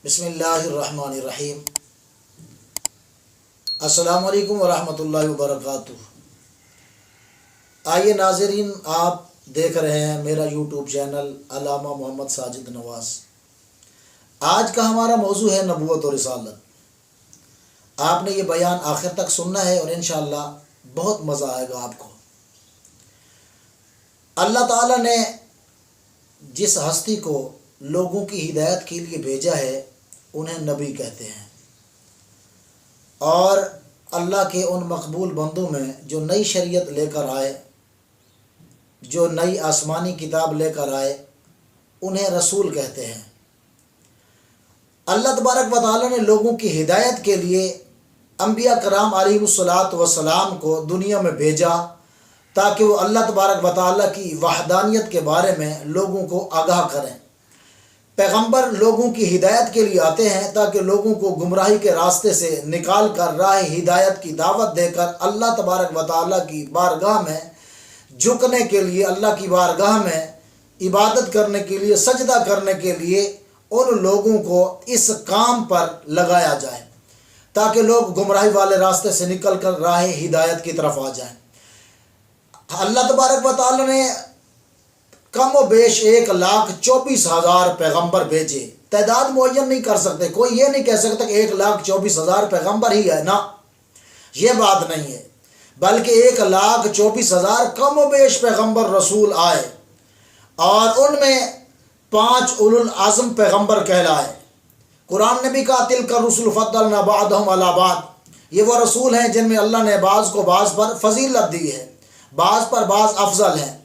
بسم اللہ الرحمن الرحیم۔ السلام علیکم ورحمۃ اللہ وبرکاتہ۔ آئیے ناظرین، آپ دیکھ رہے ہیں میرا یوٹیوب چینل علامہ محمد ساجد نواز۔ آج کا ہمارا موضوع ہے نبوت اور رسالت۔ آپ نے یہ بیان آخر تک سننا ہے اور انشاءاللہ بہت مزہ آئے گا آپ کو۔ اللہ تعالیٰ نے جس ہستی کو لوگوں کی ہدایت کے لیے بھیجا ہے انہیں نبی کہتے ہیں، اور اللہ کے ان مقبول بندوں میں جو نئی شریعت لے کر آئے، جو نئی آسمانی کتاب لے کر آئے، انہیں رسول کہتے ہیں۔ اللہ تبارک و تعالیٰ نے لوگوں کی ہدایت کے لیے انبیاء کرام علیہ الصلاۃ والسلام کو دنیا میں بھیجا تاکہ وہ اللہ تبارک و تعالیٰ کی وحدانیت کے بارے میں لوگوں کو آگاہ کریں۔ پیغمبر لوگوں کی ہدایت کے لیے آتے ہیں تاکہ لوگوں کو گمراہی کے راستے سے نکال کر راہ ہدایت کی دعوت دے کر اللہ تبارک و تعالیٰ کی بارگاہ میں جھکنے کے لیے، اللہ کی بارگاہ میں عبادت کرنے کے لیے، سجدہ کرنے کے لیے ان لوگوں کو اس کام پر لگایا جائے تاکہ لوگ گمراہی والے راستے سے نکل کر راہ ہدایت کی طرف آ جائیں۔ اللہ تبارک و تعالیٰ نے کم و بیش 1,24,000 پیغمبر بھیجے۔ تعداد معین نہیں کر سکتے، کوئی یہ نہیں کہہ سکتا کہ 1,24,000 پیغمبر ہی ہے، نا، یہ بات نہیں ہے، بلکہ 1,24,000 کم و بیش پیغمبر رسول آئے، اور ان میں 5 اولو العزم پیغمبر کہلائے۔ قرآن نے بھی کہا تلک الرسل فضلنا بعضهم علی بعض، یہ وہ رسول ہیں جن میں اللہ نے بعض کو بعض پر فضیلت دی ہے، بعض پر بعض افضل ہیں۔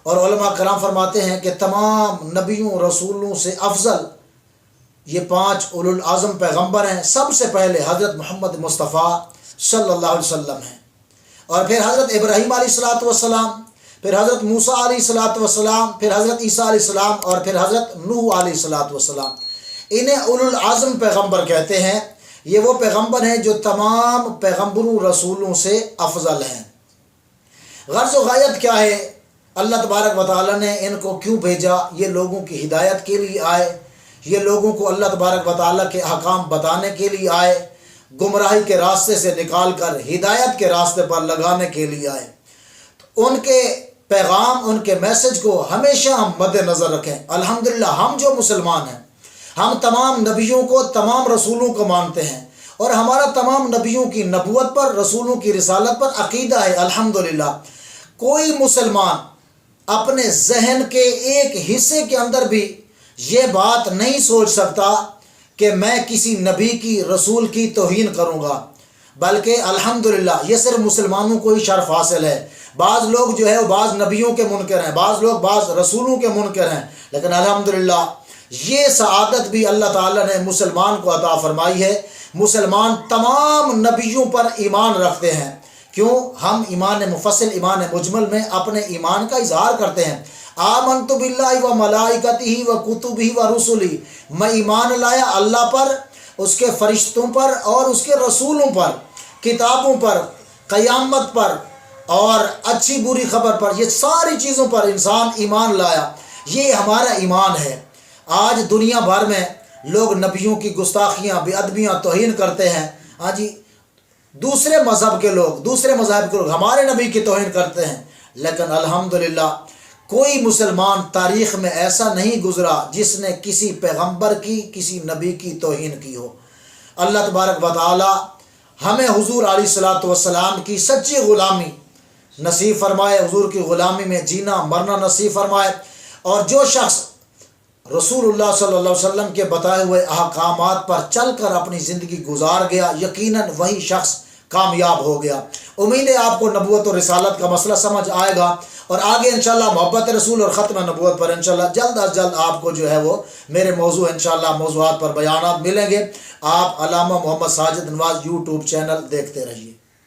اور علماء کرام فرماتے ہیں کہ تمام نبیوں رسولوں سے افضل یہ 5 اولو العزم پیغمبر ہیں۔ سب سے پہلے حضرت محمد مصطفیٰ صلی اللہ علیہ وسلم ہیں، اور پھر حضرت ابراہیم علیہ السلام، پھر حضرت موسیٰ علیہ السلام، پھر حضرت عیسیٰ علیہ السلام، اور پھر حضرت نوح علیہ السلام۔ انہیں اولو العزم پیغمبر کہتے ہیں۔ یہ وہ پیغمبر ہیں جو تمام پیغمبروں رسولوں سے افضل ہیں۔ غرض و غایت کیا ہے؟ اللہ تبارک و تعالیٰ نے ان کو کیوں بھیجا؟ یہ لوگوں کی ہدایت کے لیے آئے، یہ لوگوں کو اللہ تبارک و تعالیٰ کے احکام بتانے کے لیے آئے، گمراہی کے راستے سے نکال کر ہدایت کے راستے پر لگانے کے لیے آئے۔ ان کے پیغام، ان کے میسج کو ہمیشہ ہم مد نظر رکھیں۔ الحمدللہ ہم جو مسلمان ہیں، ہم تمام نبیوں کو، تمام رسولوں کو مانتے ہیں، اور ہمارا تمام نبیوں کی نبوت پر، رسولوں کی رسالت پر عقیدہ ہے۔ الحمدللہ کوئی مسلمان اپنے ذہن کے ایک حصے کے اندر بھی یہ بات نہیں سوچ سکتا کہ میں کسی نبی کی، رسول کی توہین کروں گا، بلکہ الحمدللہ یہ صرف مسلمانوں کو ہی شرف حاصل ہے۔ بعض لوگ جو ہے وہ بعض نبیوں کے منکر ہیں، بعض لوگ بعض رسولوں کے منکر ہیں، لیکن الحمدللہ یہ سعادت بھی اللہ تعالیٰ نے مسلمان کو عطا فرمائی ہے۔ مسلمان تمام نبیوں پر ایمان رکھتے ہیں۔ کیوں؟ ہم ایمان مفصل، ایمان مجمل میں اپنے ایمان کا اظہار کرتے ہیں۔ آمنت باللہ و ملائکتہ و کتبہ و رسلہ، میں ایمان لایا اللہ پر، اس کے فرشتوں پر اور اس کے رسولوں پر، کتابوں پر، قیامت پر اور اچھی بری خبر پر، یہ ساری چیزوں پر انسان ایمان لایا۔ یہ ہمارا ایمان ہے۔ آج دنیا بھر میں لوگ نبیوں کی گستاخیاں، بے ادبیاں، توہین کرتے ہیں۔ ہاں جی، دوسرے مذہب کے لوگ ہمارے نبی کی توہین کرتے ہیں، لیکن الحمدللہ کوئی مسلمان تاریخ میں ایسا نہیں گزرا جس نے کسی پیغمبر کی، کسی نبی کی توہین کی ہو۔ اللہ تبارک و تعالی ہمیں حضور علیہ الصلاۃ والسلام کی سچی غلامی نصیب فرمائے، حضور کی غلامی میں جینا مرنا نصیب فرمائے، اور جو شخص رسول اللہ صلی اللہ علیہ وسلم کے بتائے ہوئے احکامات پر چل کر اپنی زندگی گزار گیا، یقیناً وہی شخص کامیاب ہو گیا۔ امید ہے آپ کو نبوت اور رسالت کا مسئلہ سمجھ آئے گا، اور آگے انشاءاللہ محبت رسول اور ختم نبوت پر انشاءاللہ جلد از جلد آپ کو جو ہے وہ میرے انشاءاللہ موضوعات پر بیانات ملیں گے۔ آپ علامہ محمد ساجد نواز یوٹیوب چینل دیکھتے رہیے۔